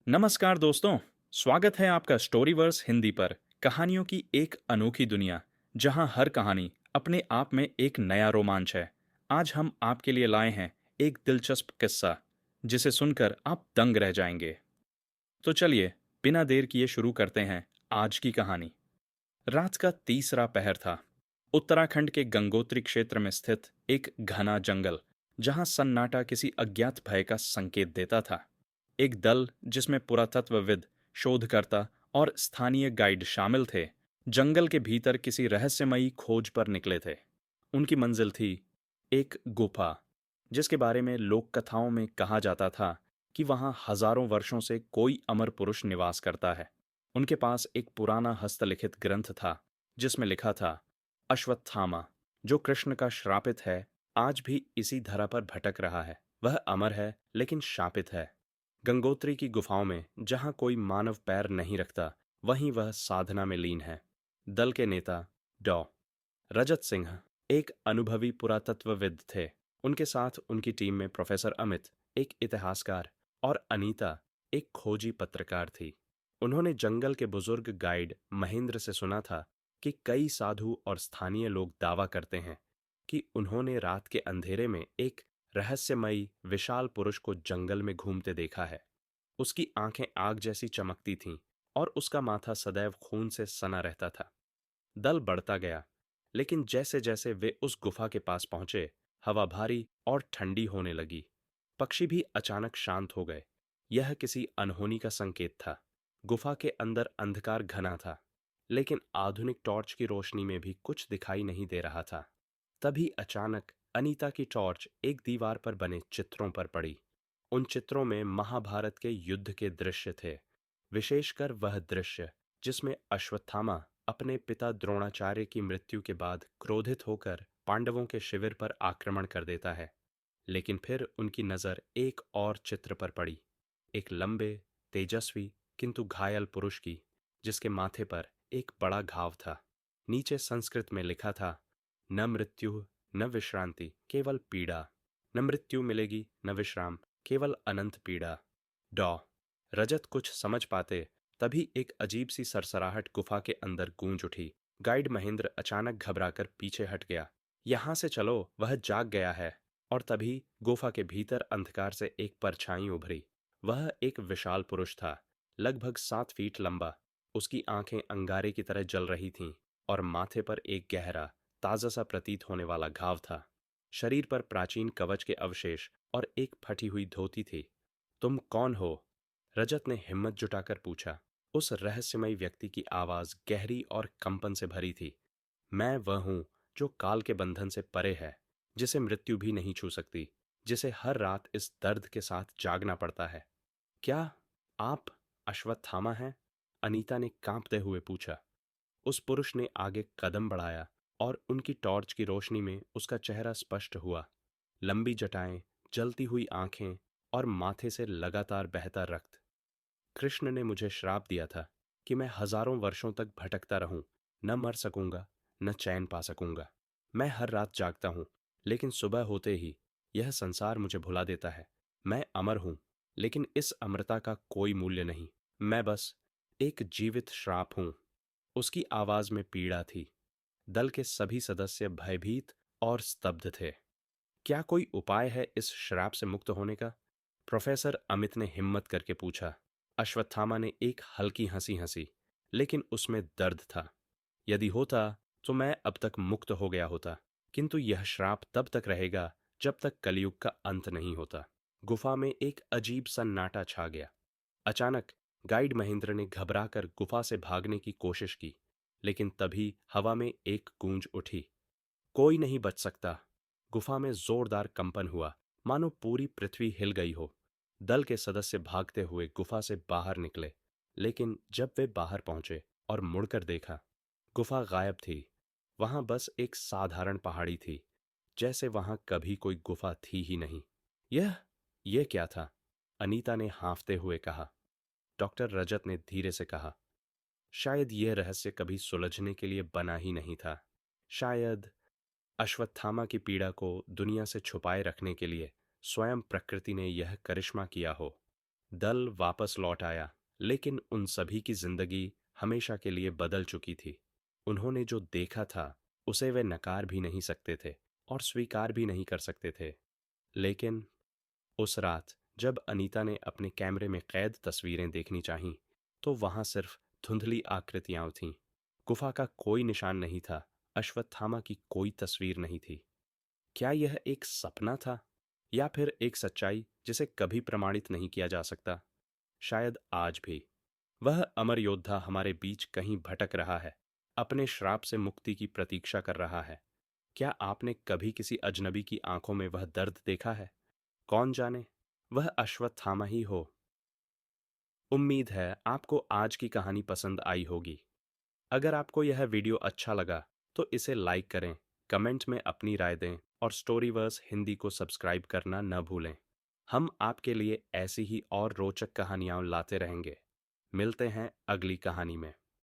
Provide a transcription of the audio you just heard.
नमस्कार दोस्तों। स्वागत है आपका स्टोरीवर्स हिंदी पर। कहानियों की एक अनोखी दुनिया जहां हर कहानी अपने आप में एक नया रोमांच है। आज हम आपके लिए लाए हैं एक दिलचस्प किस्सा जिसे सुनकर आप दंग रह जाएंगे। तो चलिए, बिना देर किए शुरू करते हैं आज की कहानी। रात का तीसरा पहर था। उत्तराखंड के गंगोत्री क्षेत्र में स्थित एक घना जंगल, जहां सन्नाटा किसी अज्ञात भय का संकेत देता था। एक दल जिसमें पुरातत्वविद, शोधकर्ता और स्थानीय गाइड शामिल थे, जंगल के भीतर किसी रहस्यमयी खोज पर निकले थे। उनकी मंजिल थी एक गुफा, जिसके बारे में लोक कथाओं में कहा जाता था कि वहां हजारों वर्षों से कोई अमर पुरुष निवास करता है। उनके पास एक पुराना हस्तलिखित ग्रंथ था जिसमें लिखा था, अश्वत्थामा, जो कृष्ण का श्रापित है, आज भी इसी धरा पर भटक रहा है। वह अमर है लेकिन शापित है। गंगोत्री की गुफाओं में जहां कोई मानव पैर नहीं रखता, वहीं वह साधना में लीन है। दल के नेता डॉ रजत सिंह एक अनुभवी पुरातत्वविद थे। उनके साथ उनकी टीम में प्रोफेसर अमित, एक इतिहासकार, और अनीता, एक खोजी पत्रकार थी। उन्होंने जंगल के बुजुर्ग गाइड महेंद्र से सुना था कि कई साधु और स्थानीय लोग दावा करते हैं कि उन्होंने रात के अंधेरे में एक रहस्यमयी विशाल पुरुष को जंगल में घूमते देखा है। उसकी आंखें आग जैसी चमकती थीं और उसका माथा सदैव खून से सना रहता था। दल बढ़ता गया, लेकिन जैसे जैसे वे उस गुफा के पास पहुंचे, हवा भारी और ठंडी होने लगी। पक्षी भी अचानक शांत हो गए। यह किसी अनहोनी का संकेत था। गुफा के अंदर अंधकार घना था, लेकिन आधुनिक टॉर्च की रोशनी में भी कुछ दिखाई नहीं दे रहा था। तभी अचानक अनीता की टॉर्च एक दीवार पर बने चित्रों पर पड़ी। उन चित्रों में महाभारत के युद्ध के दृश्य थे, विशेषकर वह दृश्य जिसमें अश्वत्थामा अपने पिता द्रोणाचार्य की मृत्यु के बाद क्रोधित होकर पांडवों के शिविर पर आक्रमण कर देता है। लेकिन फिर उनकी नज़र एक और चित्र पर पड़ी, एक लंबे, तेजस्वी किंतु घायल पुरुष की, जिसके माथे पर एक बड़ा घाव था। नीचे संस्कृत में लिखा था, न मृत्यु न विश्रांति, केवल पीड़ा। न मृत्यु मिलेगी न विश्राम, केवल अनंत पीड़ा। डॉ रजत कुछ समझ पाते, तभी एक अजीब सी सरसराहट गुफा के अंदर गूंज उठी। गाइड महेंद्र अचानक घबराकर पीछे हट गया। यहाँ से चलो, वह जाग गया है। और तभी गुफा के भीतर अंधकार से एक परछाई उभरी। वह एक विशाल पुरुष था, लगभग 7 फीट लंबा। उसकी आंखें अंगारे की तरह जल रही थीं और माथे पर एक गहरा, ताजा सा प्रतीत होने वाला घाव था। शरीर पर प्राचीन कवच के अवशेष और एक फटी हुई धोती थी। तुम कौन हो? रजत ने हिम्मत जुटाकर पूछा। उस रहस्यमयी व्यक्ति की आवाज गहरी और कंपन से भरी थी। मैं वह हूं जो काल के बंधन से परे है, जिसे मृत्यु भी नहीं छू सकती, जिसे हर रात इस दर्द के साथ जागना पड़ता है। क्या आप अश्वत्थामा हैं? अनीता ने कांपते हुए पूछा। उस पुरुष ने आगे कदम बढ़ाया और उनकी टॉर्च की रोशनी में उसका चेहरा स्पष्ट हुआ। लंबी जटाएं, जलती हुई आंखें और माथे से लगातार बहता रक्त। कृष्ण ने मुझे श्राप दिया था कि मैं हजारों वर्षों तक भटकता रहूं, न मर सकूंगा, न चैन पा सकूंगा। मैं हर रात जागता हूं, लेकिन सुबह होते ही यह संसार मुझे भुला देता है। मैं अमर हूं, लेकिन इस अमरता का कोई मूल्य नहीं। मैं बस एक जीवित श्राप हूं। उसकी आवाज में पीड़ा थी। दल के सभी सदस्य भयभीत और स्तब्ध थे। क्या कोई उपाय है इस श्राप से मुक्त होने का? प्रोफेसर अमित ने हिम्मत करके पूछा। अश्वत्थामा ने एक हल्की हंसी हंसी, लेकिन उसमें दर्द था। यदि होता तो मैं अब तक मुक्त हो गया होता, किंतु यह श्राप तब तक रहेगा जब तक कलयुग का अंत नहीं होता। गुफा में एक अजीब सन्नाटा छा गया। अचानक गाइड महेंद्र ने घबराकर गुफा से भागने की कोशिश की, लेकिन तभी हवा में एक गूंज उठी। कोई नहीं बच सकता। गुफा में जोरदार कंपन हुआ, मानो पूरी पृथ्वी हिल गई हो। दल के सदस्य भागते हुए गुफा से बाहर निकले, लेकिन जब वे बाहर पहुंचे और मुड़कर देखा, गुफा गायब थी। वहां बस एक साधारण पहाड़ी थी, जैसे वहां कभी कोई गुफा थी ही नहीं। यह यह क्या था? अनीता ने हाँफते हुए कहा। डॉक्टर रजत ने धीरे से कहा, शायद यह रहस्य कभी सुलझने के लिए बना ही नहीं था। शायद अश्वत्थामा की पीड़ा को दुनिया से छुपाए रखने के लिए स्वयं प्रकृति ने यह करिश्मा किया हो। दल वापस लौट आया, लेकिन उन सभी की जिंदगी हमेशा के लिए बदल चुकी थी। उन्होंने जो देखा था उसे वे नकार भी नहीं सकते थे और स्वीकार भी नहीं कर सकते थे। लेकिन उस रात जब अनीता ने अपने कैमरे में कैद तस्वीरें देखनी चाहीं, तो वहां सिर्फ धुंधली आकृतियां थीं। गुफा का कोई निशान नहीं था, अश्वत्थामा की कोई तस्वीर नहीं थी। क्या यह एक सपना था या फिर एक सच्चाई जिसे कभी प्रमाणित नहीं किया जा सकता? शायद आज भी वह अमर योद्धा हमारे बीच कहीं भटक रहा है, अपने श्राप से मुक्ति की प्रतीक्षा कर रहा है। क्या आपने कभी किसी अजनबी की आंखों में वह दर्द देखा है? कौन जाने, वह अश्वत्थामा ही हो। उम्मीद है आपको आज की कहानी पसंद आई होगी। अगर आपको यह वीडियो अच्छा लगा तो इसे लाइक करें, कमेंट में अपनी राय दें और स्टोरीवर्स हिंदी को सब्सक्राइब करना न भूलें। हम आपके लिए ऐसी ही और रोचक कहानियां लाते रहेंगे। मिलते हैं अगली कहानी में।